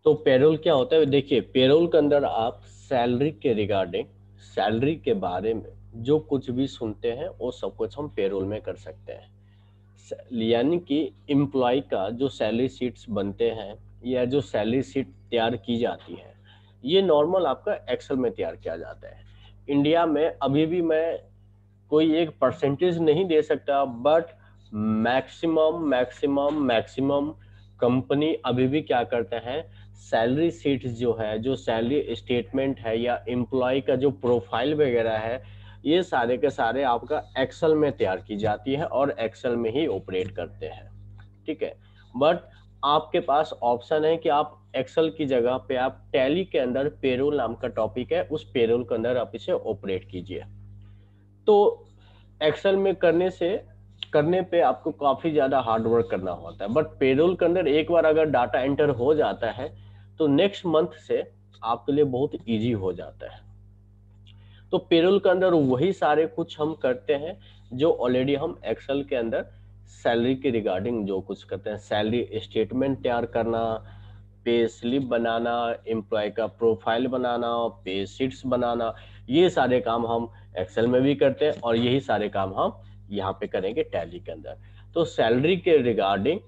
तो पेरोल क्या होता है, देखिए पेरोल के अंदर आप सैलरी के रिगार्डिंग, सैलरी के बारे में जो कुछ भी सुनते हैं वो सब कुछ हम पेरोल में कर सकते हैं। यानी कि एम्प्लॉय का जो सैलरी शीट्स बनते हैं या जो सैलरी शीट तैयार की जाती है, ये नॉर्मल आपका एक्सेल में तैयार किया जाता है। इंडिया में अभी भी मैं कोई एक परसेंटेज नहीं दे सकता, but maximum maximum maximum company अभी भी क्या करते हैं, सैलरी शीट जो है, जो सैलरी स्टेटमेंट है या एम्प्लॉय का जो प्रोफाइल वगैरह है, ये सारे के सारे आपका एक्सेल में तैयार की जाती है और एक्सेल में ही ऑपरेट करते हैं। ठीक है, बट आपके पास ऑप्शन है कि आप एक्सेल की जगह पे आप टैली के अंदर पेरोल नाम का टॉपिक है, उस पेरोल के अंदर आप इसे ऑपरेट कीजिए। तो एक्सेल में करने पे आपको काफी ज्यादा हार्ड वर्क करना होता है, बट पेरोल के अंदर एक बार अगर डाटा एंटर हो जाता है तो नेक्स्ट मंथ से आपके लिए बहुत इजी हो जाता है। तो पेरोल के अंदर वही सारे कुछ हम करते हैं जो ऑलरेडी हम एक्सेल के अंदर सैलरी के रिगार्डिंग जो कुछ करते हैं, सैलरी स्टेटमेंट तैयार करना, पे स्लिप बनाना, एम्प्लॉय का प्रोफाइल बनाना, पे शीट्स बनाना, ये सारे काम हम एक्सेल में भी करते हैं और यही सारे काम हम यहाँ पे करेंगे टैली के अंदर। तो सैलरी के रिगार्डिंग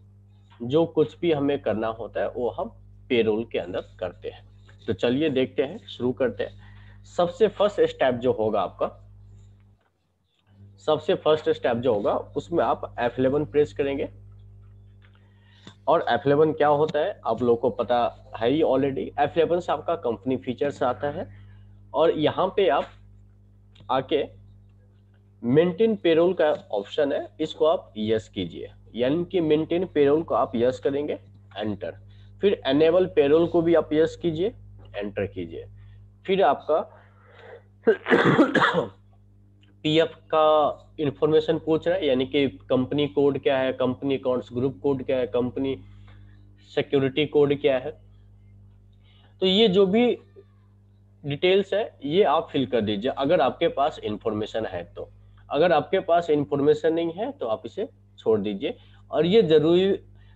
जो कुछ भी हमें करना होता है वो हम पेरोल के अंदर करते हैं। तो चलिए देखते हैं, शुरू करते हैं। सबसे फर्स्ट स्टेप जो होगा आपका, सबसे फर्स्ट स्टेप जो होगा उसमें आप F11 प्रेस करेंगे। और F11 क्या होता है आप लोगों को पता है ही ऑलरेडी। F11 से आपका कंपनी फीचर्स आता है और यहाँ पे आप आके मेंटेन पेरोल का ऑप्शन है, इसको आप यस कीजिए। यानी कि मेंटेन पेरोल को आप यस करेंगे, एंटर। फिर एनेबल पेरोल को भी आप यस कीजिए, एंटर कीजिए। फिर आपका पीएफ का इंफॉर्मेशन पूछ रहा है, यानी कि कंपनी कोड क्या है, कंपनी अकाउंट्स ग्रुप कोड क्या है, कंपनी सिक्योरिटी कोड क्या है। तो ये जो भी डिटेल्स है ये आप फिल कर दीजिए अगर आपके पास इंफॉर्मेशन है तो। अगर आपके पास इंफॉर्मेशन नहीं है तो आप इसे छोड़ दीजिए। और ये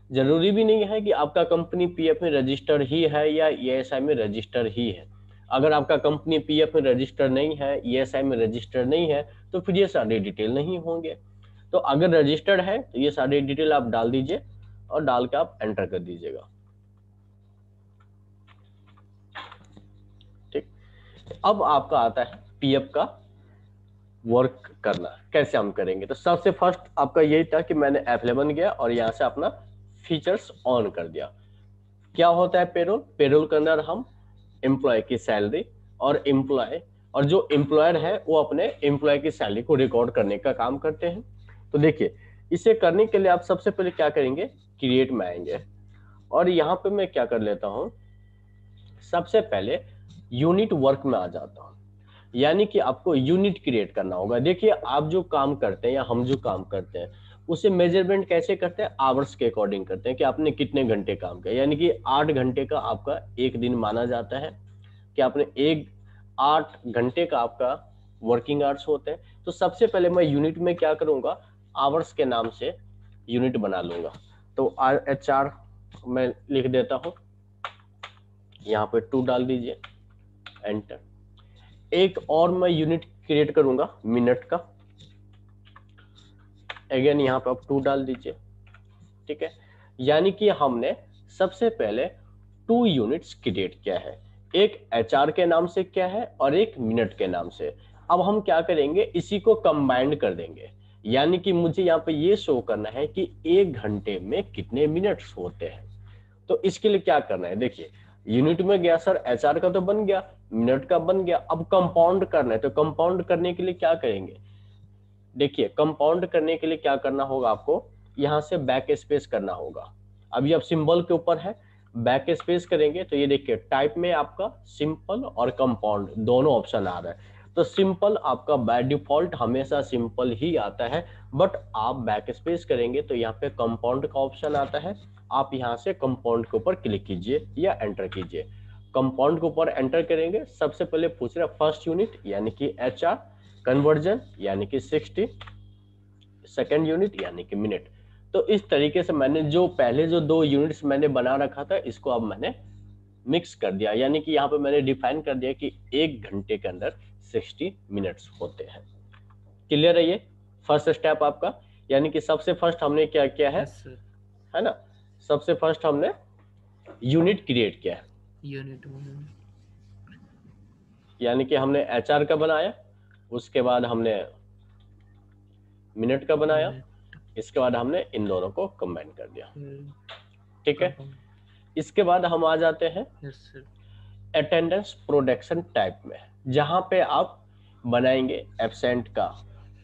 जरूरी भी नहीं है कि आपका कंपनी पीएफ में रजिस्टर ही है या ईएसआई में रजिस्टर ही है। अगर आपका कंपनी पीएफ में रजिस्टर नहीं है, ईएसआई में रजिस्टर नहीं है, तो फिर ये सारे डिटेल नहीं होंगे। तो अगर रजिस्टर्ड है तो ये सारे डिटेल आप डाल दीजिए और डाल के आप एंटर कर दीजिएगा। ठीक, अब आपका आता है पीएफ का वर्क करना कैसे हम करेंगे। तो सबसे फर्स्ट आपका यही था कि मैंने F11 गया और यहां से अपना फीचर्स ऑन कर दिया। क्या होता है पेरोल, पेरोल के अंदर हम एम्प्लॉय की सैलरी और जो एम्प्लॉयर है वो अपने एम्प्लॉय की सैलरी को रिकॉर्ड करने का काम करते हैं। तो देखिए इसे करने के लिए आप सबसे पहले क्या करेंगे, क्रिएट में आएंगे और यहाँ पे मैं क्या कर लेता हूँ, सबसे पहले यूनिट वर्क में आ जाता हूँ। यानी कि आपको यूनिट क्रिएट करना होगा। देखिए आप जो काम करते हैं या हम जो काम करते हैं उसे मेजरमेंट कैसे करते हैं, आवर्स के अकॉर्डिंग करते हैं कि आपने कितने घंटे काम किया। यानी कि 8 घंटे का आपका एक दिन माना जाता है कि आपने 8 घंटे का आपका वर्किंग आवर्स होते हैं। तो सबसे पहले मैं यूनिट में क्या करूंगा, आवर्स के नाम से यूनिट बना लूंगा। तो HR मैं लिख देता हूं, यहाँ पे 2 डाल दीजिए, एंटर। एक और मैं यूनिट क्रिएट करूंगा मिनट का, अगेन यहाँ पे आप 2 डाल दीजिए। ठीक है, यानी कि हमने सबसे पहले 2 यूनिट्स क्रिएट किया है, एक HR के नाम से क्या है और एक मिनट के नाम से। अब हम क्या करेंगे, इसी को कंबाइंड कर देंगे। यानी कि मुझे यहाँ पे ये शो करना है कि 1 घंटे में कितने मिनट्स होते हैं। तो इसके लिए क्या करना है, देखिए यूनिट में गया सर, HR का तो बन गया, मिनट का बन गया, अब कंपाउंड करना है। तो कंपाउंड करने के लिए क्या करेंगे, देखिए कंपाउंड करने के लिए क्या करना होगा, आपको यहां से बैक स्पेस करना होगा। अभी आप सिंबल के ऊपर है, बैक स्पेस करेंगे तो ये देखिए टाइप में आपका सिंपल और कंपाउंड दोनों ऑप्शन आ रहा है। तो सिंपल आपका बाय डिफॉल्ट हमेशा सिंपल ही आता है, बट आप बैक स्पेस करेंगे तो यहाँ पे कंपाउंड का ऑप्शन आता है। आप यहाँ से कंपाउंड के ऊपर क्लिक कीजिए या एंटर कीजिए। कंपाउंड के ऊपर एंटर करेंगे, सबसे पहले पूछ रहा है फर्स्ट यूनिट यानी कि HR, कन्वर्जन यानी कि 60, सेकेंड यूनिट यानी कि मिनट। तो इस तरीके से मैंने जो पहले जो 2 यूनिट्स मैंने बना रखा था, इसको अब मैंने मिक्स कर दिया, यानी कि यहाँ पे मैंने डिफाइन कर दिया कि 1 घंटे के अंदर 60 मिनट्स होते हैं। क्लियर है ये फर्स्ट स्टेप आपका? यानी कि सबसे फर्स्ट हमने क्या किया है? Yes sir. है ना, सबसे फर्स्ट हमने यूनिट क्रिएट किया है, यूनिट यानी कि हमने एचआर का बनाया, उसके बाद हमने मिनट का बनाया, इसके बाद हमने इन दोनों को कंबाइन कर दिया। ठीक है, इसके बाद हम आ जाते हैं अटेंडेंस प्रोडक्शन टाइप में, जहां पे आप बनाएंगे एब्सेंट का,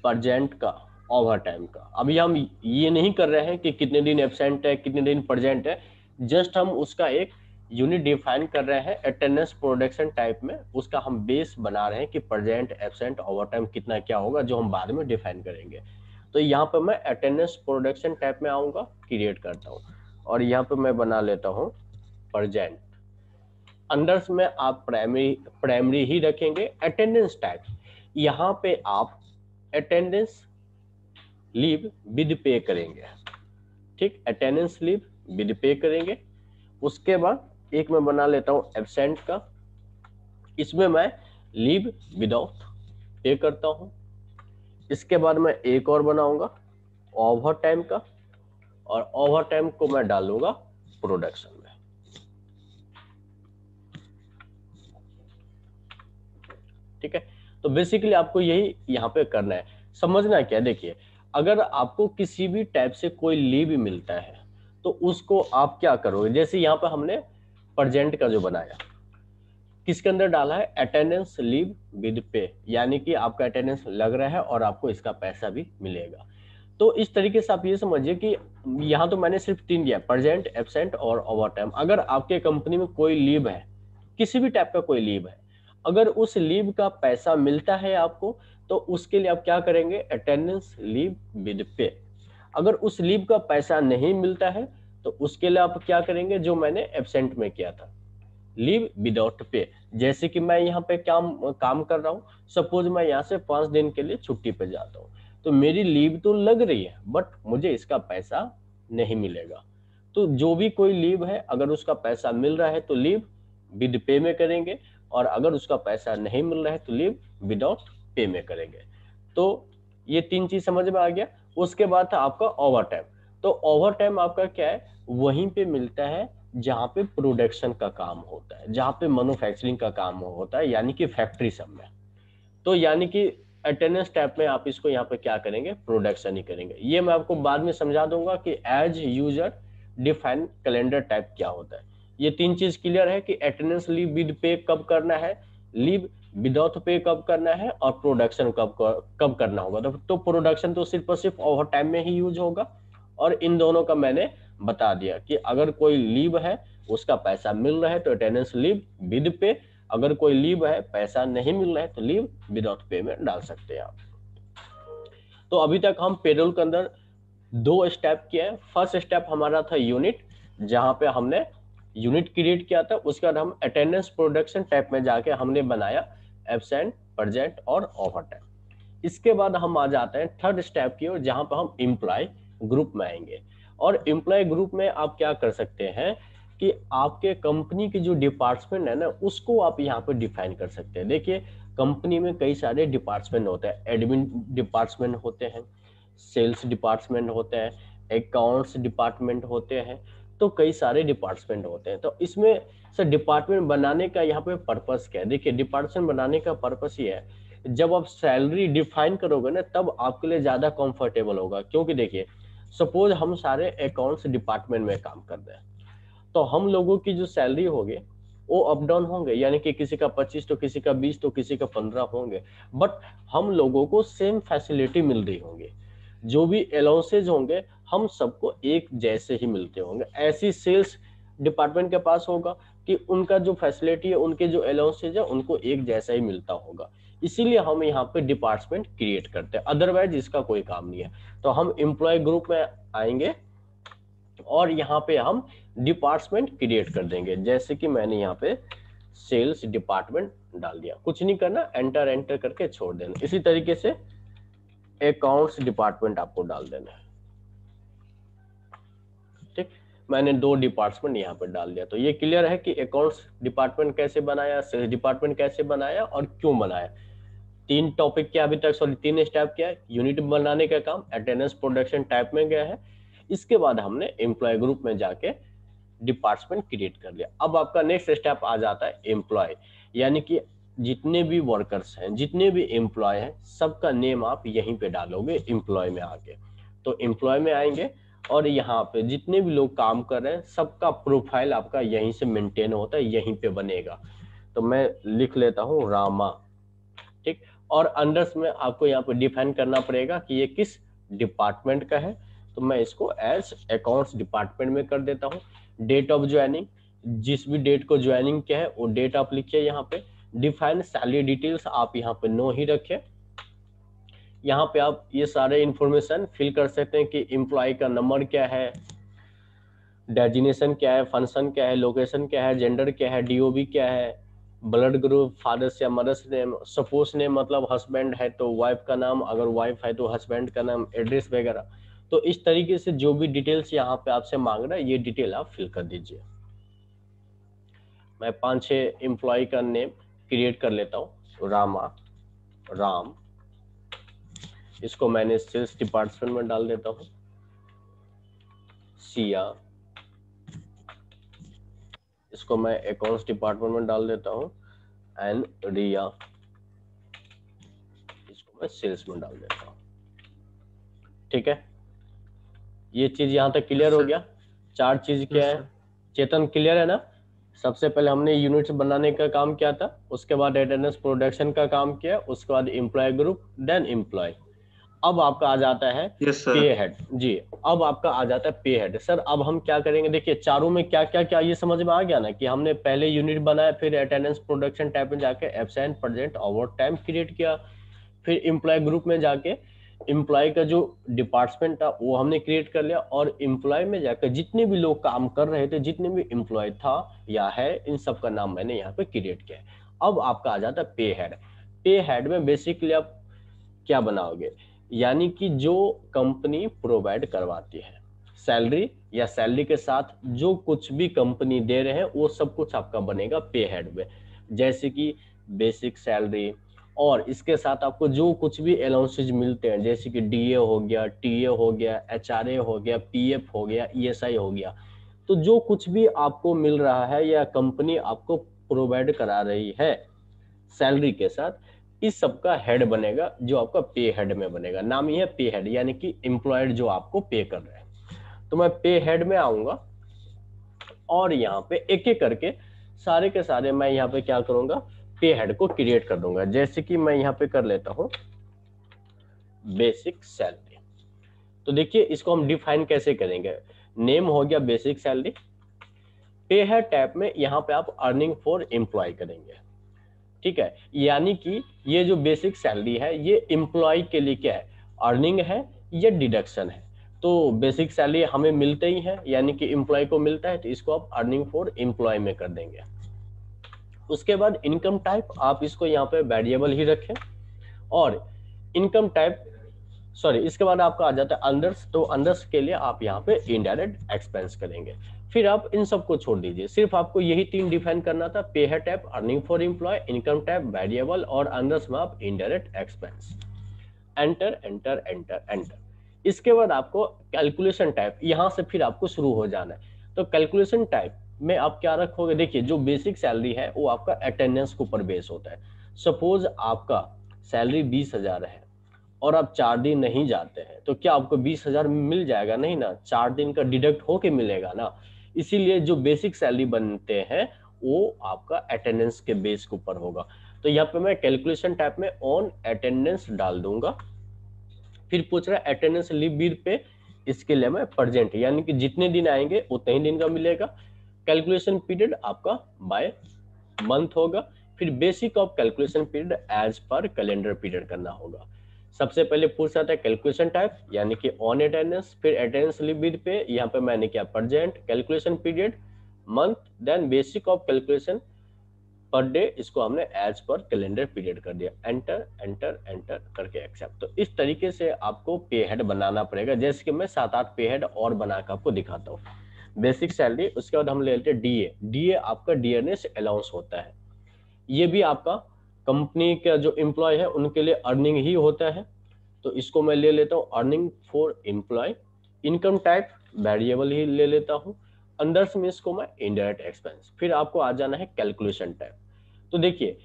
प्रेजेंट का, ओवर टाइम का। अभी हम ये नहीं कर रहे हैं कि कितने दिन एब्सेंट है, कितने दिन प्रेजेंट है, जस्ट हम उसका एक यूनिट डिफाइन कर रहे हैं अटेंडेंस प्रोडक्शन टाइप में। उसका हम बेस बना रहे हैं कि प्रेजेंट, एब्सेंट, ओवर टाइम कितना क्या होगा, जो हम बाद में डिफाइन करेंगे। तो यहाँ पे मैं अटेंडेंस प्रोडक्शन टाइप में आऊंगा, क्रिएट करता हूँ, और यहाँ पे मैं बना लेता हूँ प्रेजेंट। अंडर्स में आप प्राइमरी ही रखेंगे। अटेंडेंस टाइप, यहाँ पे आप अटेंडेंस लीव विद पे करेंगे। ठीक, अटेंडेंस लीव विद पे करेंगे। उसके बाद एक मैं बना लेता हूँ एब्सेंट का, इसमें मैं लीव विदाउट पे करता हूँ। इसके बाद मैं एक और बनाऊंगा ओवर टाइम का, और ओवर टाइम को मैं डालूंगा प्रोडक्शन में। ठीक है, तो बेसिकली आपको यही यहाँ पे करना है। समझना क्या, देखिए अगर आपको किसी भी टाइप से कोई लीव मिलता है तो उसको आप क्या करोगे, जैसे यहाँ पे हमने प्रेजेंट का जो बनाया, किसके अंदर डाला है? अटेंडेंस लीव विद पे, यानी कि आपका अटेंडेंस लग रहा है और आपको इसका पैसा भी मिलेगा। तो इस तरीके से आप ये समझिए कि यहाँ तो मैंने सिर्फ 3 दिया, प्रेजेंट, एब्सेंट और ओवर टाइम। अगर आपके कंपनी में कोई लीव है, किसी भी टाइप का कोई लीव है, अगर उस लीव का पैसा मिलता है आपको, तो उसके लिए आप क्या करेंगे? अटेंडेंस लीव विद पे। अगर उस लीव का पैसा नहीं मिलता है तो उसके लिए आप क्या करेंगे, जो मैंने एब्सेंट में किया था, लीव विदाउट पे। जैसे कि मैं यहाँ पे काम कर रहा हूँ, सपोज मैं यहाँ से 5 दिन के लिए छुट्टी पे जाता हूँ, तो मेरी लीव तो लग रही है बट मुझे इसका पैसा नहीं मिलेगा। तो जो भी कोई लीव है, अगर उसका पैसा मिल रहा है तो लीव विद पे में करेंगे, और अगर उसका पैसा नहीं मिल रहा है तो लीव विदाउट पे में करेंगे। तो ये 3 चीज समझ में आ गया। उसके बाद था आपका ओवर टाइम। तो ओवर टाइम आपका क्या है? वहीं पे मिलता है जहां पे प्रोडक्शन का काम होता है, जहां पे मैन्युफैक्चरिंग का काम होता है, यानी कि फैक्ट्री सब में। तो यानी कि अटेंडेंस टाइप में आप इसको यहाँ पे क्या करेंगे? प्रोडक्शन ही करेंगे। ये मैं आपको बाद में समझा दूंगा कि as user define calendar type क्या होता है। ये 3 चीज क्लियर है कि अटेंडेंस लीव विद पे कब करना है, लीव विदाउट पे कब करना है, और प्रोडक्शन कब करना होगा। तो प्रोडक्शन तो सिर्फ और सिर्फ ओवर टाइम में ही यूज होगा, और इन दोनों का मैंने बता दिया कि अगर कोई लीव है, उसका पैसा मिल रहा है तो अटेंडेंस लीव विद पे, अगर कोई लीव है, पैसा नहीं मिल रहा है तो लीव विदाउट पे में डाल सकते हैं आप। तो अभी तक हम पेरोल के अंदर 2 स्टेप किए हैं। फर्स्ट स्टेप हमारा था यूनिट, जहां पे हमने यूनिट क्रिएट किया था। उसके बाद हम अटेंडेंस प्रोडक्शन टाइप में जाके हमने बनाया एब्सेंट, प्रेजेंट और ओवर टाइम। इसके बाद हम आ जाते हैं थर्ड स्टेप की ओर, जहां पर हम एम्प्लॉय ग्रुप में आएंगे। और एम्प्लॉय ग्रुप में आप क्या कर सकते हैं कि आपके कंपनी की जो डिपार्टमेंट है ना, उसको आप यहाँ पे डिफाइन कर सकते हैं। देखिए कंपनी में कई सारे डिपार्टमेंट होते हैं, एडमिन डिपार्टमेंट होते हैं, सेल्स डिपार्टमेंट होते हैं, अकाउंट्स डिपार्टमेंट होते हैं, तो कई सारे डिपार्टमेंट होते हैं। तो इसमें सर डिपार्टमेंट बनाने का यहाँ पे पर्पस क्या है? देखिए डिपार्टमेंट बनाने का पर्पस ये है, जब आप सैलरी डिफाइन करोगे ना, तब आपके लिए ज्यादा कंफर्टेबल होगा। क्योंकि देखिए सपोज हम सारे अकाउंट्स डिपार्टमेंट में काम कर रहे हैं, तो हम लोगों की जो सैलरी होगी वो अप डाउन होंगे, यानी कि किसी का 25 तो किसी का 20 तो किसी का 15 होंगे, बट हम लोगों को सेम फैसिलिटी मिल रही होंगी। जो भी अलाउंसेज होंगे हम सबको एक जैसे ही मिलते होंगे। ऐसी सेल्स डिपार्टमेंट के पास होगा कि उनका जो फैसिलिटी है, उनके जो अलाउंसेज है, उनको एक जैसा ही मिलता होगा। इसीलिए हम यहाँ पे डिपार्टमेंट क्रिएट करते हैं, अदरवाइज इसका कोई काम नहीं है। तो हम एम्प्लॉय ग्रुप में आएंगे और यहाँ पे हम डिपार्टमेंट क्रिएट कर देंगे। जैसे कि मैंने यहाँ पे सेल्स डिपार्टमेंट डाल दिया, कुछ नहीं करना, एंटर एंटर करके छोड़ देना। इसी तरीके से अकाउंट्स डिपार्टमेंट आपको डाल देना है। ठीक, मैंने 2 डिपार्टमेंट यहाँ पे डाल दिया। तो ये क्लियर है कि अकाउंट्स डिपार्टमेंट कैसे बनाया, सेल्स डिपार्टमेंट कैसे बनाया और क्यों बनाया। 3 टॉपिक क्या अभी तक, सॉरी 3 स्टेप क्या है, यूनिट बनाने का काम अटेंडेंस प्रोडक्शन टाइप में गया है। इसके बाद हमने एम्प्लॉय ग्रुप में जाके डिपार्टमेंट क्रिएट कर लिया। अब आपका नेक्स्ट स्टेप आ जाता है एम्प्लॉय, यानी कि जितने भी वर्कर्स हैं, जितने भी एम्प्लॉय हैं, सबका नेम आप यहीं पे डालोगे एम्प्लॉय में आके। तो एम्प्लॉय में आएंगे और यहाँ पे जितने भी लोग काम कर रहे हैं सबका प्रोफाइल आपका यहीं से मेंटेन होता है, यहीं पे बनेगा। तो मैं लिख लेता हूँ रामा, ठीक। और अंडर्स में आपको यहाँ पे डिफाइन करना पड़ेगा कि ये किस डिपार्टमेंट का है। तो मैं इसको एज अकाउंट्स डिपार्टमेंट में कर देता हूँ। डेट ऑफ ज्वाइनिंग, जिस भी डेट को ज्वाइनिंग किया है वो डेट आप लिखिए यहाँ पे। डिफाइन सैलरी डिटेल्स आप यहाँ पे नो ही रखें। यहाँ पे आप ये सारे इंफॉर्मेशन फिल कर सकते हैं कि एम्प्लॉय का नंबर क्या है, डेजिग्नेशन क्या है, फंक्शन क्या है, लोकेशन क्या है, जेंडर क्या है, डीओबी क्या है, ब्लड ग्रुप, फादर्स या मदर्स नेम, सपोज नेम मतलब हस्बैंड है तो वाइफ का नाम, अगर वाइफ है तो हस्बैंड का नाम, एड्रेस वगैरह। तो इस तरीके से जो भी डिटेल्स यहाँ पे आपसे मांग रहा है ये डिटेल आप फिल कर दीजिए। मैं 5-6 एम्प्लॉय का नेम क्रिएट कर लेता हूँ। रामा, राम, इसको मैंने सेल्स डिपार्टमेंट में डाल देता हूँ। सिया, इसको मैं अकाउंट्स डिपार्टमेंट में डाल देता हूँ। एंड रिया, इसको मैं सेल्स में डाल देता हूँ। ठीक है, ये चीज यहाँ तक क्लियर हो गया। 4 चीज क्या है चेतन, क्लियर है ना। सबसे पहले हमने यूनिट्स बनाने का काम किया था, उसके बाद अटेंडेंस प्रोडक्शन का काम किया, उसके बाद एम्प्लॉय ग्रुप, देन एम्प्लॉय। अब आपका आ जाता है पे हेड जी। अब आपका आ जाता है पे हेड। सर अब हम क्या करेंगे, देखिए चारों में क्या क्या क्या ये समझ में आ गया ना कि हमने पहले यूनिट बनाया, फिर अटेंडेंस प्रोडक्शन टाइप में जाके absent, present, over time create किया, फिर एम्प्लॉय ग्रुप में जाके एम्प्लॉय का जो डिपार्टमेंट था वो हमने क्रिएट कर लिया, और एम्प्लॉय में जाकर जितने भी लोग काम कर रहे थे, जितने भी एम्प्लॉय था या है, इन सब का नाम मैंने यहाँ पे क्रिएट किया है। अब आपका आ जाता है पे हेड। पे हेड में बेसिकली आप क्या बनाओगे, यानी कि जो कंपनी प्रोवाइड करवाती है सैलरी, या सैलरी के साथ जो कुछ भी कंपनी दे रहे हैं वो सब कुछ आपका बनेगा पे हेड में। जैसे कि बेसिक सैलरी, और इसके साथ आपको जो कुछ भी अलाउंसेज मिलते हैं, जैसे कि डीए हो गया, टीए हो गया, एचआरए हो गया, पीएफ हो गया, ईएसआई हो गया, तो जो कुछ भी आपको मिल रहा है या कंपनी आपको प्रोवाइड करा रही है सैलरी के साथ, इस सब का हेड बनेगा जो आपका पे हेड में बनेगा। नाम ही है पे हेड, यानी कि एम्प्लॉयड जो आपको पे कर रहे हैं। तो मैं पे हेड में आऊंगा और यहाँ पे एक एक करके सारे के सारे मैं यहाँ पे क्या करूंगा, पे हेड को क्रिएट कर दूंगा। जैसे कि मैं यहाँ पे कर लेता हूँ बेसिक सैलरी। तो देखिए इसको हम डिफाइन कैसे करेंगे। नेम हो गया बेसिक सैलरी, पे हेड टैब में यहाँ पे आप अर्निंग फॉर एम्प्लॉय करेंगे। ठीक है, यानी कि ये जो बेसिक सैलरी है ये एम्प्लॉय के लिए क्या है, अर्निंग है या डिडक्शन है। तो बेसिक सैलरी हमें मिलते ही है, यानी कि एम्प्लॉय को मिलता है, तो इसको आप अर्निंग फॉर एम्प्लॉय में कर देंगे। उसके बाद इनकम टाइप आप इसको यहाँ पे वेरिएबल ही रखें, और इनकम टाइप सॉरी इसके बाद आपका आ जाता है अंडर्स। तो अंडर्स के लिए आप यहाँ पे इनडायरेक्ट एक्सपेंस करेंगे। फिर आप इन सबको छोड़ दीजिए, सिर्फ आपको यही 3 डिफाइन करना था, pay head type, earning for employ, income type variable, और अंडर्स में आप indirect expense. Enter enter enter enter. इसके बाद आपको कैलकुलेशन टाइप, यहां से फिर आपको शुरू हो जाना है। तो कैलकुलेशन टाइप में आप क्या रखोगे, देखिए जो बेसिक सैलरी है वो आपका अटेंडेंस के ऊपर बेस होता है। सपोज आपका सैलरी 20,000 है और आप 4 दिन नहीं जाते हैं, तो क्या आपको 20,000 मिल जाएगा, नहीं ना, 4 दिन का डिडक्ट होके मिलेगा ना। इसीलिए जो बेसिक सैलरी बनते हैं वो आपका अटेंडेंस के बेस के ऊपर होगा। तो यहाँ पे मैं कैलकुलेशन टाइप में ऑन अटेंडेंस डाल दूंगा। फिर पूछ रहा है अटेंडेंस लीव बिल पे, इसके लिए मैं प्रेजेंट, यानी कि जितने दिन आएंगे उतने ही दिन का मिलेगा। कैलकुलेशन पीरियड आपका बाय मंथ होगा। फिर basic of calculation period as per calendar period करना होगा। सबसे पहले पूछ रहा था कैलकुलेशन टाइप, यानी कि ऑन अटेंडेंस, फिर अटेंडेंस लीव बिल पे, यहाँ पे मैंने किया present, calculation period month, then basic of calculation per day, इसको हमने एज पर कैलेंडर पीरियड कर दिया। एंटर एंटर एंटर करके एक्सेप्ट। तो इस तरीके से आपको पे हेड बनाना पड़ेगा। जैसे कि मैं 7-8 पे हेड और बना कर आपको दिखाता हूँ। बेसिक सैलरी, उसके बाद हम ले लेते हैं डीए। डीए आपका डियरनेस अलाउंस होता है, ये भी आपका कंपनी का जो एम्प्लॉय है उनके लिए अर्निंग ही होता है, तो इसको मैं ले लेता हूँ earning for employ. Income type variable ही ले लेता हूँ, अंदर से में इसको मैं इनडायरेक्ट एक्सपेंस। फिर आपको आ जाना है कैलकुलेशन टाइप। तो देखिए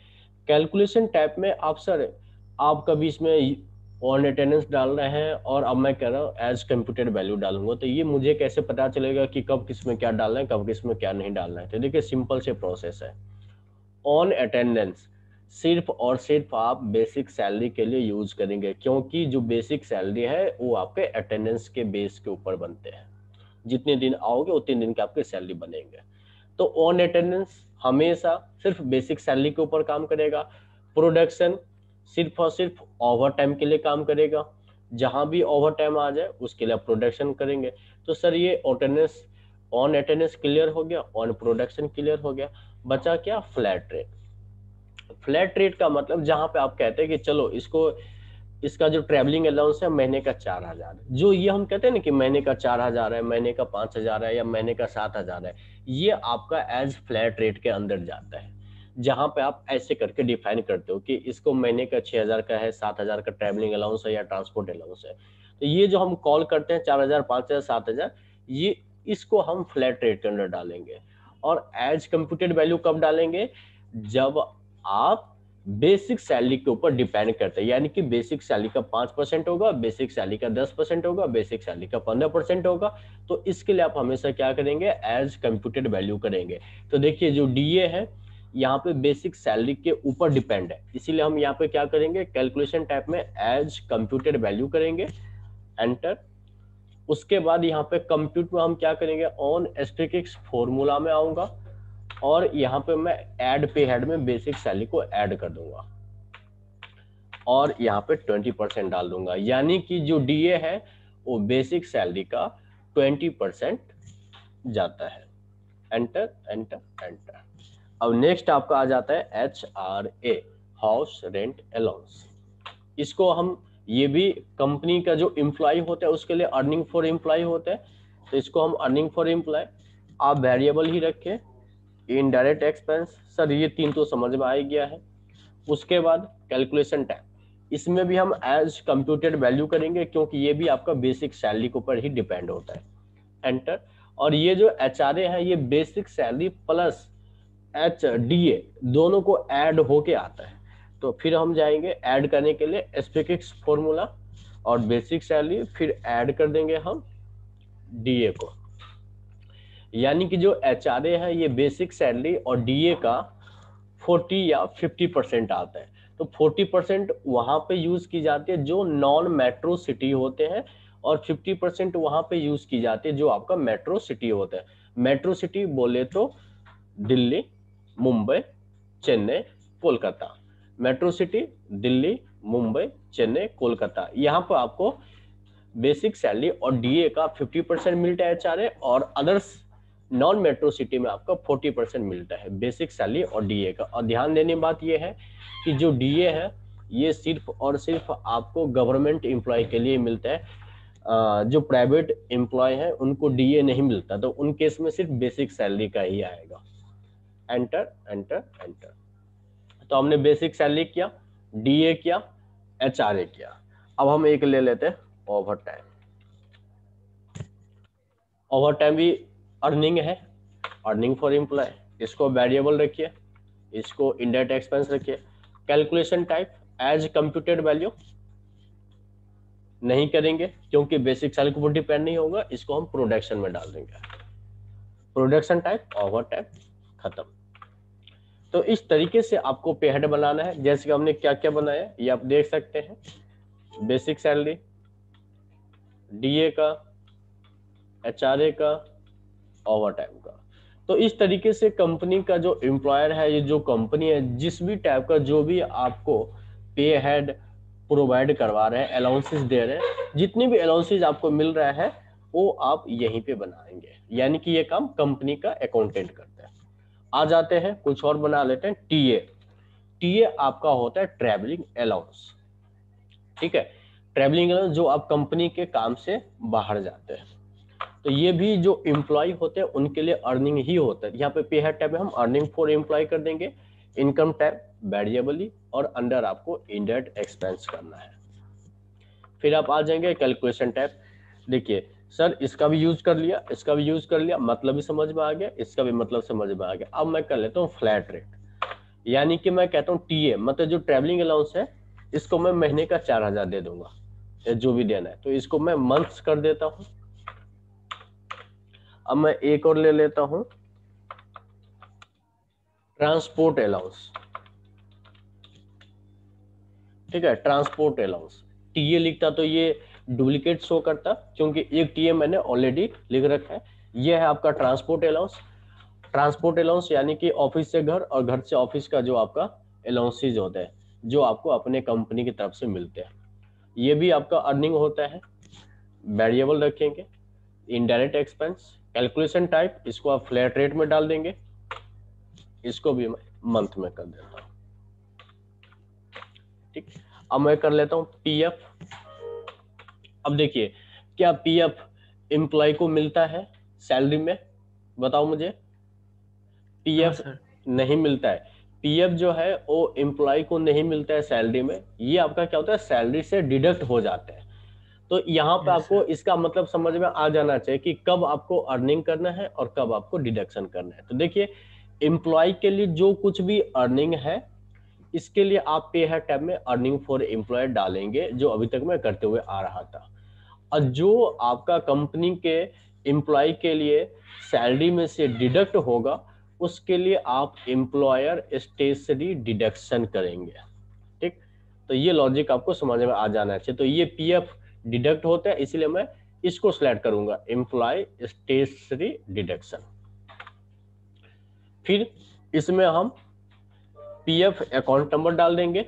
कैलकुलेशन टाइप में आप सर, आप कभी इसमें ऑन अटेंडेंस डाल रहे हैं और अब मैं कह रहा हूँ एज कंप्यूटेड वैल्यू डालूंगा, तो ये मुझे कैसे पता चलेगा कि कब किस में क्या डालना है, कब किस में क्या नहीं डालना है? तो देखिए सिंपल से प्रोसेस है। ऑन अटेंडेंस सिर्फ और सिर्फ आप बेसिक सैलरी के लिए यूज करेंगे, क्योंकि जो बेसिक सैलरी है वो आपके अटेंडेंस के बेस के ऊपर बनते हैं। जितने दिन आओगे उतने दिन के आपके सैलरी बनेंगे। तो ऑन अटेंडेंस हमेशा सिर्फ बेसिक सैलरी के ऊपर काम करेगा। प्रोडक्शन सिर्फ और सिर्फ ओवर टाइम के लिए काम करेगा, जहां भी ओवर टाइम आ जाए उसके लिए आप प्रोडक्शन करेंगे। तो सर ये अटेंडेंस, ऑन अटेंडेंस क्लियर हो गया, ऑन प्रोडक्शन क्लियर हो गया, बचा क्या? Flat rate. फ्लैट रेट का मतलब जहां पे आप कहते हैं कि चलो इसको, इसका जो ट्रैवलिंग अलाउंस है महीने का 4,000, जो ये हम कहते हैं ना कि महीने का 4,000 है, महीने का 5,000 है, या महीने का 7,000 है, ये आपका एज फ्लैट रेट के अंदर जाता है। जहां पे आप ऐसे करके डिफाइन करते हो कि इसको महीने का 6,000 का है, 7,000 का ट्रैवलिंग अलाउंस है या ट्रांसपोर्ट अलाउंस है, तो ये जो हम कॉल करते हैं 4,000, 5,000, 7,000, ये इसको हम फ्लैट रेट के अंदर डालेंगे। और एज कंप्यूटेड वैल्यू कब डालेंगे? जब आप बेसिक सैलरी के ऊपर डिपेंड करते हैं, यानी कि बेसिक सैलरी का 5% होगा, बेसिक सैलरी का 10% होगा, बेसिक सैलरी का 15% होगा, तो इसके लिए आप हमेशा क्या करेंगे? एज कंप्यूटेड वैल्यू करेंगे। तो देखिए जो डीए है यहाँ पे बेसिक सैलरी के ऊपर डिपेंड है, इसीलिए हम यहाँ पे क्या करेंगे? कैलकुलेशन टाइप में एज कंप्यूटेड वैल्यू करेंगे, एंटर। उसके बाद यहाँ पे कंप्यूट में हम क्या करेंगे? ऑन एस्ट्रिक्स फॉर्मूला में आऊंगा और यहाँ पे मैं ऐड पे हेड में बेसिक सैलरी को ऐड कर दूंगा और यहाँ पे 20% डाल दूंगा, यानी कि जो डीए है वो बेसिक सैलरी का 20% जाता है। Enter enter enter. अब नेक्स्ट आपका आ जाता है HRA, हाउस रेंट अलाउंस। इसको हम, ये भी कंपनी का जो एम्प्लॉय होता है उसके लिए अर्निंग फॉर एम्प्लॉय होता है, तो इसको हम अर्निंग फॉर एम्प्लॉय आप वेरिएबल ही रखें। इनडायरेक्ट एक्सपेंस, सर ये तीन तो समझ में आ ही गया है। उसके बाद कैलकुलेशन टाइम, इसमें भी हम एज कंप्यूटेड वैल्यू करेंगे, क्योंकि ये भी आपका बेसिक सैलरी के ऊपर ही डिपेंड होता है। एंटर। और ये जो HRA है ये बेसिक सैलरी प्लस HDA दोनों को ऐड होके आता है, तो फिर हम जाएंगे ऐड करने के लिए एस्पेक्स फॉर्मूला और बेसिक सैलरी, फिर ऐड कर देंगे हम DA को, यानी कि जो HRA है ये बेसिक सैलरी और DA का 40 या 50% आता है। तो 40% वहां पे यूज की जाती है जो नॉन मेट्रो सिटी होते हैं, और 50% वहां पे यूज की जाती है जो आपका मेट्रो सिटी होता है। मेट्रो सिटी बोले तो दिल्ली, मुंबई, चेन्नई, कोलकाता। मेट्रो सिटी दिल्ली, मुंबई, चेन्नई, कोलकाता, यहाँ पर आपको बेसिक सैलरी और डीए का 50% मिलता है HRA, और अदर्स नॉन मेट्रो सिटी में आपका 40% मिलता है बेसिक सैलरी और डीए का। और ध्यान देने की बात यह है कि जो डीए है ये सिर्फ और सिर्फ आपको गवर्नमेंट एम्प्लॉय के लिए मिलता है, जो प्राइवेट एम्प्लॉय है उनको डीए नहीं मिलता, तो उन केस में सिर्फ बेसिक सैलरी का ही आएगा। Enter enter enter. तो हमने बेसिक सैलरी किया, डीए किया, HRA किया। अब हम एक ले लेते हैं ओवर टाइम। ओवर टाइम भी अर्निंग है, अर्निंग फॉर एम्प्लॉय, इसको वेरिएबल रखिए, इसको इनडायरेक्ट एक्सपेंस रखिए। Calculation type as computed value नहीं करेंगे क्योंकि बेसिक सैलरी के ऊपर डिपेंड नहीं होगा, इसको हम प्रोडक्शन में डाल देंगे। प्रोडक्शन टाइप ओवर टाइम, खत्म। तो इस तरीके से आपको पे हेड बनाना है, जैसे कि हमने क्या क्या बनाया ये आप देख सकते हैं। बेसिक सैलरी, डीए का, HRA का, ओवर टाइम का। तो इस तरीके से कंपनी का जो एम्प्लॉयर है, ये जो कंपनी है, जिस भी टाइप का जो भी आपको पे हेड प्रोवाइड करवा रहे हैं, अलाउंसेस दे रहे हैं, जितनी भी अलाउंसेस आपको मिल रहा है वो आप यहीं पे बनाएंगे, यानी कि ये काम कंपनी का अकाउंटेंट करता है। आ जाते हैं कुछ और बना लेते हैं। टीए, टीए आपका होता है ट्रैवलिंग अलाउंस, ठीक है। ट्रैवलिंग अलाउंस जो आप कंपनी के काम से बाहर जाते हैं, तो ये भी जो एम्प्लॉय होते हैं उनके लिए अर्निंग ही होता है। यहाँ पे पे हेड टैब में हम अर्निंग फॉर एम्प्लॉय कर देंगे, इनकम टैब वेरिएबली, और अंडर आपको इनडायरेक्ट एक्सपेंस करना है। फिर आप आ जाएंगे कैलकुलेशन टैब। देखिए सर इसका भी यूज कर लिया, इसका भी यूज कर लिया, मतलब भी समझ में आ गया, इसका भी मतलब समझ में आ गया। अब मैं कर लेता हूँ फ्लैट रेट, यानी कि मैं कहता हूँ टीए, मतलब जो ट्रेवलिंग अलाउंस है, इसको मैं महीने का 4000 दे दूंगा, या जो भी देना है। तो इसको मैं मंथ्स कर देता हूँ। अब मैं एक और ले लेता हूं, ट्रांसपोर्ट अलाउंस। ठीक है, ट्रांसपोर्ट अलाउंस टीए लिखता तो ये डुप्लीकेट शो करता, क्योंकि एक टीए मैंने ऑलरेडी लिख रखा है। ये है आपका ट्रांसपोर्ट अलाउंस। ट्रांसपोर्ट अलाउंस यानी कि ऑफिस से घर और घर से ऑफिस का जो आपका अलाउंसेज होता है, जो आपको अपने कंपनी की तरफ से मिलते हैं, ये भी आपका अर्निंग होता है। वेरिएबल रखेंगे, इनडायरेक्ट एक्सपेंस, कैलकुलेशन टाइप, इसको आप फ्लैट रेट में डाल देंगे, इसको भी मैं मंथ में कर देता हूं। ठीक, अब मैं कर लेता हूं पीएफ। अब देखिए, क्या पीएफ एम्प्लॉय को मिलता है सैलरी में? बताओ मुझे। पीएफ नहीं मिलता है। पीएफ जो है वो एम्प्लॉय को नहीं मिलता है सैलरी में, ये आपका क्या होता है, सैलरी से डिडक्ट हो जाते हैं। तो यहाँ पे आपको इसका मतलब समझ में आ जाना चाहिए कि कब आपको अर्निंग करना है और कब आपको डिडक्शन करना है। तो देखिए, एम्प्लॉय के लिए जो कुछ भी अर्निंग है, इसके लिए आप पे है टैब में अर्निंग फॉर एम्प्लॉय डालेंगे, जो अभी तक मैं करते हुए आ रहा था। और जो आपका कंपनी के एम्प्लॉय के लिए सैलरी में से डिडक्ट होगा, उसके लिए आप एम्प्लॉयर स्टेशनरी डिडक्शन करेंगे। ठीक, तो ये लॉजिक आपको समझ में आ जाना चाहिए। तो ये पीएफ डिडक्ट होता है, इसलिए मैं इसको सिलेक्ट करूंगा, एम्प्लॉय स्टेशनरी डिडक्शन। फिर इसमें हम पीएफ अकाउंट नंबर डाल देंगे,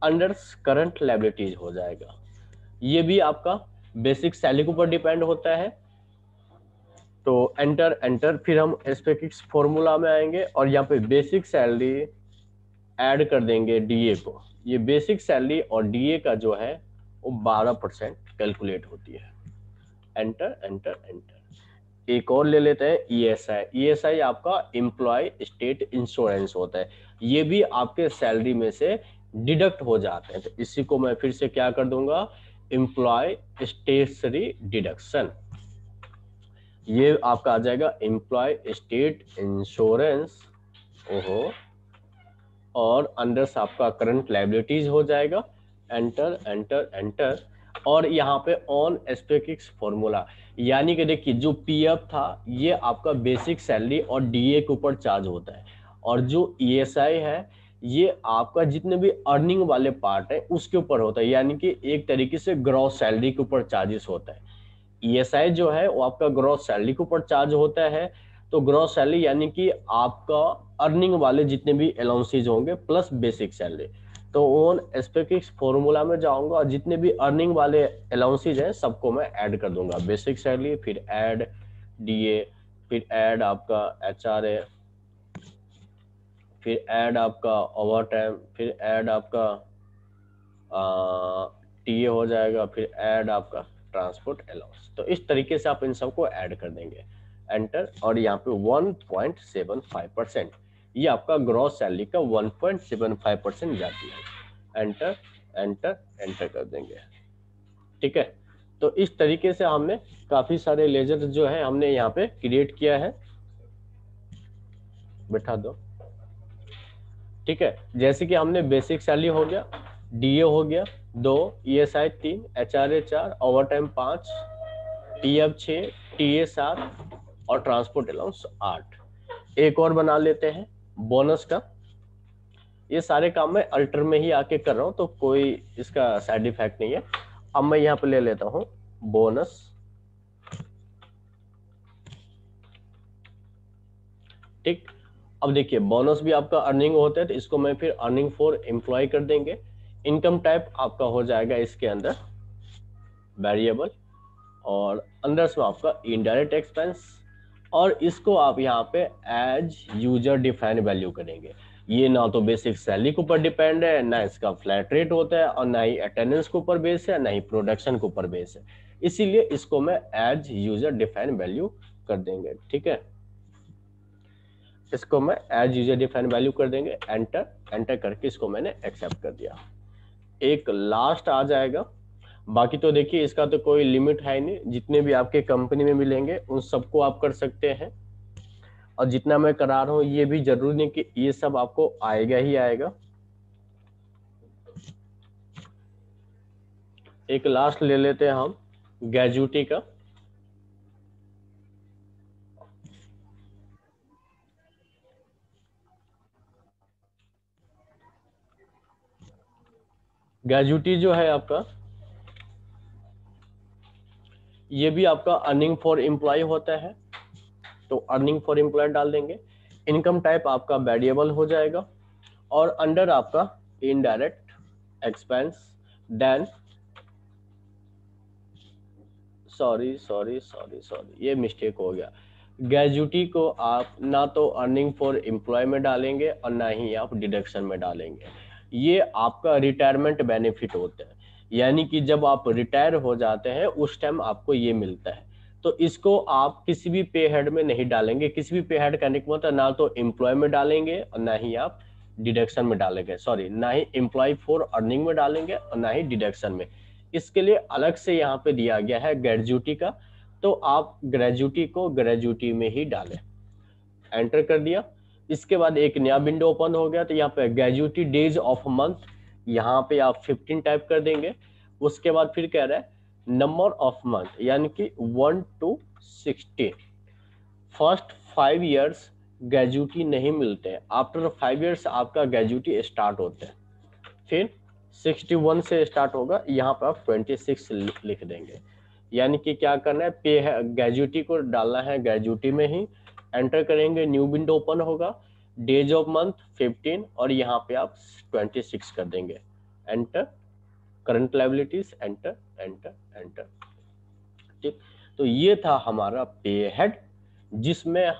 अंडर करंट लायबिलिटीज हो जाएगा। ये भी आपका बेसिक सैलरी के ऊपर डिपेंड होता है। तो एंटर एंटर, फिर हम स्पेसिफिक फॉर्मूला में आएंगे और यहाँ पे बेसिक सैलरी ऐड कर देंगे डीए को। ये बेसिक सैलरी और डीए का जो है वो 12% कैलकुलेट होती है। Enter enter enter. एक और ले लेते हैं ईएसआई। ईएसआई आपका एम्प्लॉय स्टेट इंश्योरेंस होता है, ये भी आपके सैलरी में से डिडक्ट हो जाते हैं। तो इसी को मैं फिर से क्या कर दूंगा, एम्प्लॉय स्टेशनरी डिडक्शन। ये आपका आ जाएगा एम्प्लॉय स्टेट इंश्योरेंस, ओहो, और अंडर से आपका करंट लायबिलिटीज हो जाएगा। Enter enter enter. और यहाँ पे ऑन स्पेसिफिक फॉर्मूला, यानी कि देखिए जो पीएफ था ये आपका बेसिक सैलरी और डीए के ऊपर चार्ज होता है, और जो ईएसआई है ये आपका जितने भी अर्निंग वाले पार्ट है उसके ऊपर होता है, यानी कि एक तरीके से ग्रॉस सैलरी के ऊपर चार्जेस होता है। ईएसआई जो है वो आपका ग्रॉस सैलरी के ऊपर चार्ज होता है। तो ग्रॉस सैलरी यानी कि आपका अर्निंग वाले जितने भी अलाउंसेज होंगे प्लस बेसिक सैलरी। तो ओन स्पेसिफिक फॉर्मूला में जाऊंगा और जितने भी अर्निंग वाले अलाउंसेज हैं सबको मैं ऐड कर दूंगा, बेसिक सैलरी, फिर ऐड डीए, फिर ऐड आपका एचआरए, फिर ऐड आपका ओवर टाइम, फिर ऐड आपका टीए हो जाएगा, फिर ऐड आपका ट्रांसपोर्ट अलाउंस। तो इस तरीके से आप इन सबको ऐड कर देंगे। एंटर, और यहाँ पे 1.75%, ये आपका ग्रॉस सैलरी का 1.75% जाती है। एंटर एंटर एंटर कर देंगे। ठीक है, तो इस तरीके से हमने काफी सारे लेजर जो है हमने यहाँ पे क्रिएट किया है। बैठा दो। ठीक है, जैसे कि हमने बेसिक सैलरी हो गया, डीए हो गया 2, ESI 3, HRA 4, over time 5, TF 6, TA 7 और ट्रांसपोर्ट अलाउंस 8। एक और बना लेते हैं बोनस का। ये सारे काम मैं अल्टर में ही आके कर रहा हूं, तो कोई इसका साइड इफेक्ट नहीं है। अब मैं यहाँ पे ले लेता हूं बोनस। ठीक, अब देखिए बोनस भी आपका अर्निंग होता है, तो इसको मैं फिर अर्निंग फॉर एम्प्लॉय कर देंगे। इनकम टाइप आपका हो जाएगा इसके अंदर वेरिएबल, और अंदर से आपका इनडायरेक्ट एक्सपेंस, और इसको आप यहाँ पे एज यूजर डिफाइन वैल्यू करेंगे। ये ना तो बेसिक सैलरी के ऊपर डिपेंड है, ना इसका फ्लैट रेट होता है, और ना ही अटेंडेंस के ऊपर बेस है, ना ही प्रोडक्शन के ऊपर बेस है। इसीलिए इसको मैं एज यूजर डिफाइन वैल्यू कर देंगे, ठीक है। इसको मैं एज यूजर डिफाइन वैल्यू कर देंगे, एंटर, एंटर करके इसको मैंने एक्सेप्ट कर दिया। एक लास्ट आ जाएगा, बाकी तो देखिए इसका तो कोई लिमिट है नहीं, जितने भी आपके कंपनी में मिलेंगे उन सबको आप कर सकते हैं। और जितना मैं करा रहा हूं ये भी जरूरी नहीं कि ये सब आपको आएगा ही आएगा। एक लास्ट ले लेते हैं हम ग्रेजुटी का। ग्रेजुटी जो है आपका, ये भी आपका अर्निंग फॉर एम्प्लॉय होता है, तो अर्निंग फॉर एम्प्लॉय डाल देंगे। इनकम टाइप आपका वेरिएबल हो जाएगा, और अंडर आपका इनडायरेक्ट एक्सपेंस, देन सॉरी ये मिस्टेक हो गया। ग्रेजुटी को आप ना तो अर्निंग फॉर एम्प्लॉय में डालेंगे और ना ही आप डिडक्शन में डालेंगे। ये आपका रिटायरमेंट बेनिफिट होता है, यानी कि जब आप रिटायर हो जाते हैं उस टाइम आपको ये मिलता है। तो इसको आप किसी भी पे हेड में नहीं डालेंगे। किसी भी पे हेड करने का मतलब ना तो एम्प्लॉय में डालेंगे और ना ही आप डिडक्शन में डालेंगे, सॉरी ना ही एम्प्लॉय फॉर अर्निंग में डालेंगे और ना ही डिडक्शन में। इसके लिए अलग से यहाँ पे दिया गया है ग्रेजुटी का, तो आप ग्रेजुटी को ग्रेजुटी में ही डालें। एंटर कर दिया। इसके बाद एक नया विंडो ओपन हो गया, तो यहाँ पे ग्रेजुटी डेज ऑफ मंथ, यहाँ पे आप 15 टाइप कर देंगे। उसके बाद फिर कह रहा है नंबर ऑफ मंथ, यानी कि 1 to 16। फर्स्ट 5 इयर्स ग्रेजुटी नहीं मिलते हैं, आफ्टर 5 इयर्स आपका ग्रेजुटी स्टार्ट होते हैं। फिर 61 से स्टार्ट होगा, यहाँ पर आप 26 लिख देंगे। यानी कि क्या करना है, पे है ग्रेजुटी को डालना है ग्रेजुटी में ही। एंटर करेंगे, न्यू विंडो ओपन होगा, डेज ऑफ मंथ 15 और यहाँ पे आप 26 कर देंगे। Enter, current liabilities, enter enter enter, ठीक। तो ये था हमारा पे हेड, जिसमें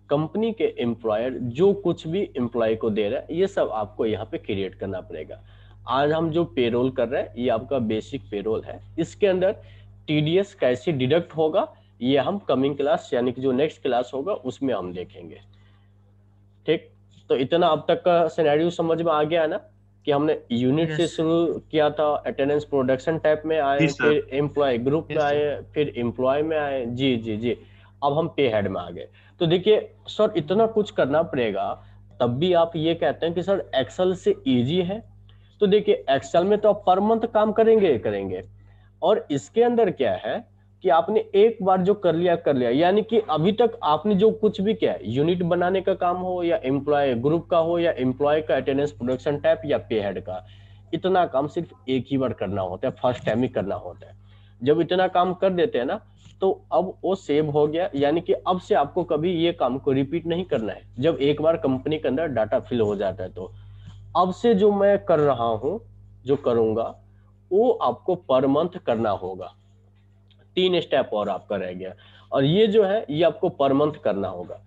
कंपनी के एम्प्लॉयर जो कुछ भी एम्प्लॉय को दे रहा है ये सब आपको यहाँ पे क्रिएट करना पड़ेगा। आज हम जो पेरोल कर रहे हैं ये आपका बेसिक पेरोल है। इसके अंदर टीडीएस कैसे डिडक्ट होगा ये हम कमिंग क्लास, यानी कि जो नेक्स्ट क्लास होगा उसमें हम देखेंगे, ठीक। तो इतना अब तक का सिनेरियो समझ में आ गया ना, कि हमने यूनिट से यस शुरू किया था, अटेंडेंस प्रोडक्शन टाइप में जी आए, सर। फिर एम्प्लॉय ग्रुप में यस सर। आए, फिर एम्प्लॉय में आए, जी जी जी, अब हम पे हेड में आ गए। तो देखिए सर इतना कुछ करना पड़ेगा, तब भी आप ये कहते हैं कि सर एक्सेल से इजी है। तो देखिए एक्सेल में तो आप पर मंथ काम करेंगे करेंगे, और इसके अंदर क्या है कि आपने एक बार जो कर लिया, यानी कि अभी तक आपने जो कुछ भी किया है, यूनिट बनाने का काम हो या एम्प्लॉय ग्रुप का हो या एम्प्लॉय का अटेंडेंस प्रोडक्शन टाइप या पे हेड का, इतना काम सिर्फ एक ही बार करना होता है, फर्स्ट टाइम ही करना होता है। जब इतना काम कर देते हैं ना, तो अब वो सेव हो गया, यानी कि अब से आपको कभी ये काम को रिपीट नहीं करना है। जब एक बार कंपनी के अंदर डाटा फिल हो जाता है, तो अब से जो मैं कर रहा हूं, जो करूंगा, वो आपको पर मंथ करना होगा। 3 स्टेप और आपका रह गया, और ये जो है ये आपको पर मंथ करना होगा।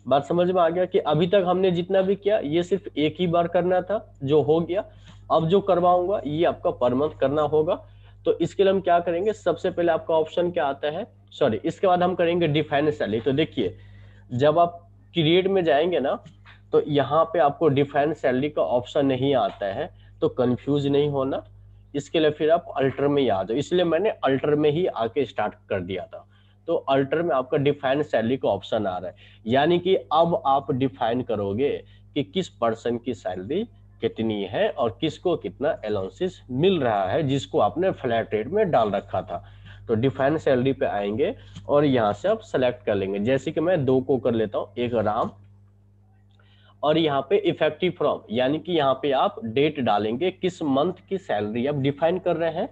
बात समझ में आ गया कि अभी तक हमने जितना भी किया ये सिर्फ एक ही बार करना था, जो हो गया। अब जो करवाऊंगा ये आपका पर मंथ करना होगा। तो इसके लिए हम क्या करेंगे, सबसे पहले आपका ऑप्शन क्या आता है, सॉरी इसके बाद हम करेंगे डिफाइन सैलरी। तो देखिए जब आप क्रिएट में जाएंगे ना, तो यहाँ पे आपको डिफाइन सैलरी का ऑप्शन नहीं आता है, तो कंफ्यूज नहीं होना। इसके लिए फिर आप अल्टर में ही आ जाओ, इसलिए मैंने अल्टर में ही आके स्टार्ट कर दिया था। तो अल्टर में आपका डिफाइन सैलरी का ऑप्शन आ रहा है, यानी कि अब आप डिफाइन करोगे कि किस पर्सन की सैलरी कितनी है और किसको कितना अलाउंसेस मिल रहा है, जिसको आपने फ्लैट रेट में डाल रखा था। तो डिफाइन सैलरी पे आएंगे और यहाँ से आप सेलेक्ट कर लेंगे, जैसे कि मैं 2 को कर लेता हूँ, एक राम, और यहाँ पे इफेक्टिव फ्रॉम, यानी कि यहाँ पे आप डेट डालेंगे किस मंथ की सैलरी आप डिफाइन कर रहे हैं।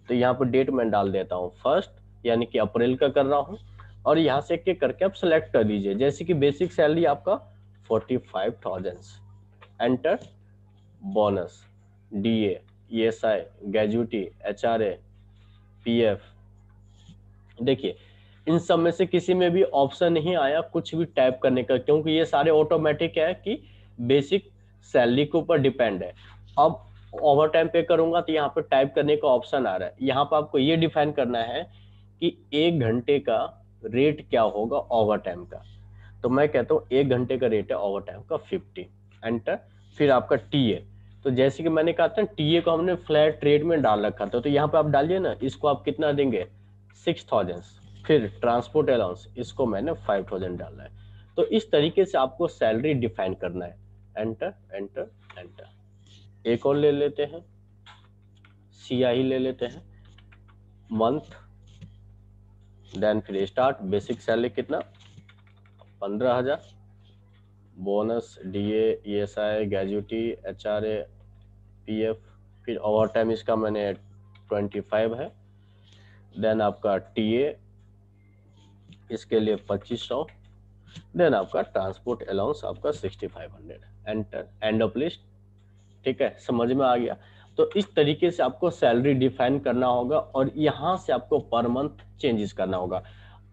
तो यहाँ पर डेट मैं डाल देता हूँ फर्स्ट, यानी कि अप्रैल का कर रहा हूँ, और यहाँ से एक करके आप सेलेक्ट कर दीजिए, जैसे कि बेसिक सैलरी आपका 45,000। Enter, bonus, DA, ESI, gratuity, HRA, PF. देखिए इन सब में से किसी में भी ऑप्शन नहीं आया कुछ भी टाइप करने का, क्योंकि ये सारे ऑटोमेटिक है कि बेसिक सैलरी के ऊपर डिपेंड है। अब ओवर टाइम पे करूंगा तो यहाँ पे टाइप करने का ऑप्शन आ रहा है, यहाँ पे आपको ये डिफाइन करना है कि 1 घंटे का रेट क्या होगा ओवर टाइम का। तो मैं कहता हूँ 1 घंटे का रेट है ओवर टाइम का 50, एंटर। फिर आपका टीए, तो जैसे कि मैंने कहा था टीए को हमने फ्लैट रेट में डाल रखा था, तो यहाँ पे आप डालिए ना, इसको आप कितना देंगे 6000। फिर ट्रांसपोर्ट अलाउंस, इसको मैंने 5000 डालना है। तो इस तरीके से आपको सैलरी डिफाइन करना है, एंटर एंटर एंटर। एक और ले लेते हैं, सियाही ले लेते हैं, मंथ, देन फिर स्टार्ट। बेसिक सैलरी कितना 15,000, bonus, DA, ESI, gratuity, HRA, PF, फिर ओवर टाइम इसका मैंने 25 है। देन आपका टीए, इसके लिए 2500। देन आपका ट्रांसपोर्ट अलाउंस आपका 6500, एंटर, एंड ऑफ लिस्ट। ठीक है, समझ में आ गया। तो इस तरीके से आपको सैलरी डिफाइन करना होगा और यहाँ से आपको पर मंथ चेंजेस करना होगा।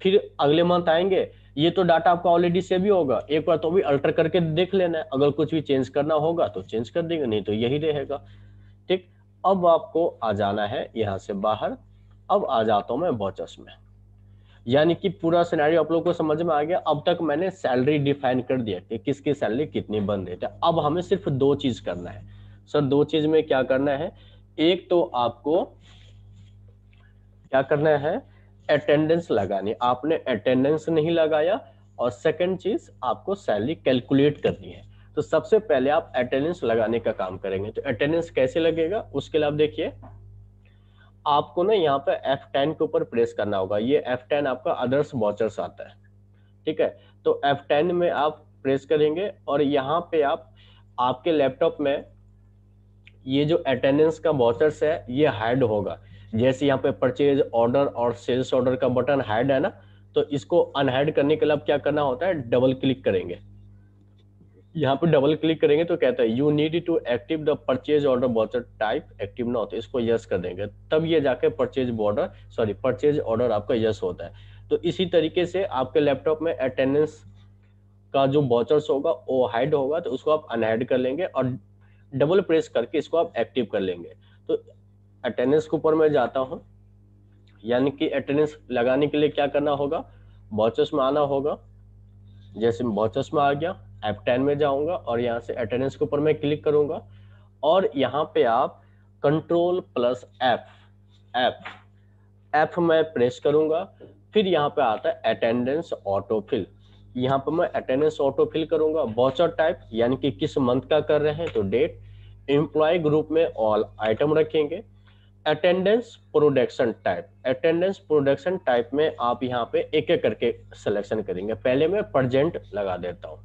फिर अगले मंथ आएंगे, ये तो डाटा आपका ऑलरेडी सेव ही होगा, एक बार तो भी अल्टर करके देख लेना है, अगर कुछ भी चेंज करना होगा तो चेंज कर देंगे, नहीं तो यही रहेगा। ठीक, अब आपको आ जाना है यहाँ से बाहर। अब आ जाता हूँ मैं वॉचर्स में, यानी कि पूरा सिनेरियो आप लोगों को समझ में आ गया। अब तक मैंने सैलरी डिफाइन कर दिया कि किसकी सैलरी कितनी बन रही है। अब हमें सिर्फ दो चीज करना है। सर दो चीज में क्या करना है, एक तो आपको क्या करना है, अटेंडेंस लगानी। आपने अटेंडेंस नहीं लगाया, और सेकंड चीज आपको सैलरी कैलकुलेट करनी है। तो सबसे पहले आप अटेंडेंस लगाने का काम करेंगे। तो अटेंडेंस कैसे लगेगा उसके लिए आप देखिए, आपको ना यहाँ पे F10 के ऊपर प्रेस करना होगा। ये F10 आपका अदर्स वॉचर्स आता है, ठीक है। तो F10 में आप प्रेस करेंगे और यहाँ पे आप आपके लैपटॉप में ये जो अटेंडेंस का वॉचर्स है ये हाइड होगा। जैसे यहाँ पे परचेज ऑर्डर और सेल्स ऑर्डर का बटन हाइड है ना, तो इसको अनहाइड करने के लिए अब क्या करना होता है, डबल क्लिक करेंगे। यहाँ पे डबल क्लिक करेंगे तो कहता है you need to active the purchase order voucher type active not, इसको यस कर देंगे, तब ये जाके परचेज ऑर्डर आपका यस होता है। तो इसी तरीके से आपके लैपटॉप में अटेंडेंस का जो वॉचर्स होगा वो हाइड होगा, तो उसको आप अनहाइड कर लेंगे और डबल प्रेस करके इसको आप एक्टिव कर लेंगे। तो अटेंडेंस के ऊपर मैं जाता हूँ, यानी कि अटेंडेंस लगाने के लिए क्या करना होगा, वॉचर्स में आना होगा। जैसे वॉचर्स में आ गया, F10 में जाऊंगा और यहाँ से अटेंडेंस के ऊपर मैं क्लिक करूंगा और यहाँ पे आप कंट्रोल प्लस एफ में प्रेस करूंगा। फिर यहाँ पे आता है अटेंडेंस ऑटोफिल, यहाँ पे मैं अटेंडेंस ऑटोफिल करूंगा। वॉचर टाइप यानी कि किस मंथ का कर रहे हैं तो डेट, एम्प्लॉय ग्रुप में ऑल आइटम रखेंगे। अटेंडेंस प्रोडक्शन टाइप में आप यहाँ पे एक एक करके सिलेक्शन करेंगे। पहले मैं प्रेजेंट लगा देता हूँ,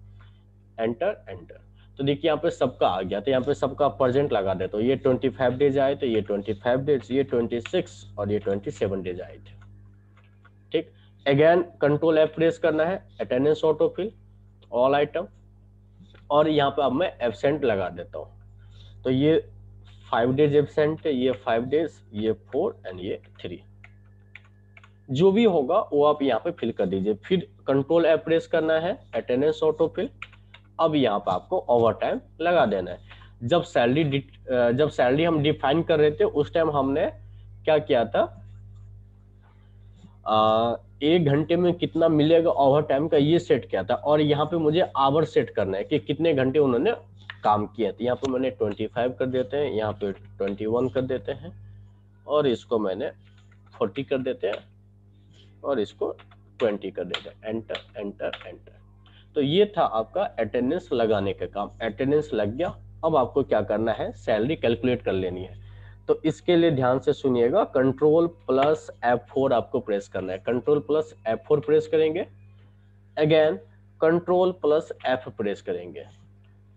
एंटर एंटर। तो देखिए यहाँ पे सबका आ गया, तो यहाँ पे सबका प्रेजेंट लगा देता हूँ। ये 25 डेज आए थे, ये 25 डेज, ये 26 और ये 27 डेज आए थे। ठीक, अगेन कंट्रोल F प्रेस करना है, अटेंडेंस ऑटोफिल ऑल आइटम, और यहाँ पे अब मैं एब्सेंट लगा देता हूँ। तो ये 5 डेज एब्सेंट है, ये 5 डेज, ये 4 एंड ये 3, जो भी होगा वो आप यहाँ पे फिल कर दीजिए। फिर कंट्रोल F प्रेस करना है, अटेंडेंस ऑटोफिल। अब यहाँ पे आपको ओवर टाइम लगा देना है। जब सैलरी हम डिफाइन कर रहे थे उस टाइम हमने क्या किया था, 1 घंटे में कितना मिलेगा ओवर टाइम का ये सेट किया था, और यहाँ पे मुझे आवर सेट करना है कि कितने घंटे उन्होंने काम किया था। यहाँ पे मैंने 25 कर देते हैं, यहाँ पे 21 कर देते हैं, और इसको मैंने 40 कर देते हैं, और इसको 20 कर देते हैं, एंटर एंटर एंटर। तो ये था आपका अटेंडेंस लगाने का काम। अटेंडेंस लग गया, अब आपको क्या करना है, सैलरी कैलकुलेट कर लेनी है। तो इसके लिए ध्यान से सुनिएगा, कंट्रोल प्लस F4 आपको प्रेस करना है। कंट्रोल प्लस F4 प्रेस करेंगे, again control plus F press करेंगे।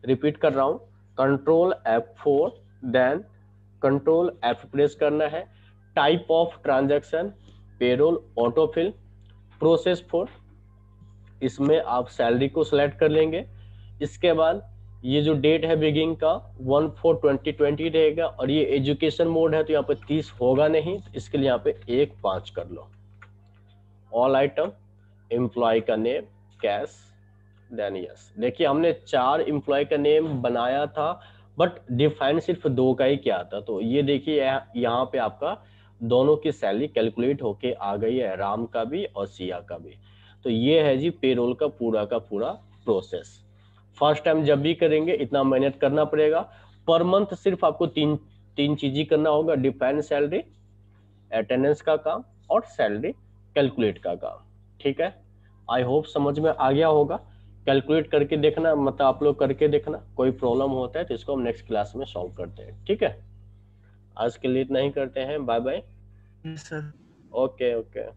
रिपीट कर रहा हूं, control F4 then control F press करना है। Type of transaction, payroll, autofill, process for, इसमें आप सैलरी को सिलेक्ट कर लेंगे। इसके बाद ये जो डेट है बिगिंग का 1/4/2020 रहेगा, और ये एजुकेशन मोड है तो यहाँ पे 30 होगा नहीं, तो इसके लिए यहाँ पे 1/5 कर लो। ऑल आइटम, एम्प्लॉय का नेम, कैश, देन यस। देखिए हमने 4 एम्प्लॉय का नेम बनाया था, बट डिफाइन सिर्फ 2 का ही किया था। तो ये देखिए यहाँ पे आपका दोनों की सैलरी कैलकुलेट होके आ गई है, राम का भी और सिया का भी। तो ये है जी पेरोल का पूरा प्रोसेस। फर्स्ट टाइम जब भी करेंगे इतना मेहनत करना पड़ेगा। पर मंथ सिर्फ आपको तीन तीन चीज ही करना होगा, डिफाइन सैलरी, अटेंडेंस का काम और सैलरी कैलकुलेट का काम। ठीक है, आई होप समझ में आ गया होगा। कैलकुलेट करके देखना, मतलब आप लोग करके देखना, कोई प्रॉब्लम होता है तो इसको हम नेक्स्ट क्लास में सॉल्व करते हैं। ठीक है, आज के लिए इतना ही करते हैं, bye bye. Sir. Okay okay.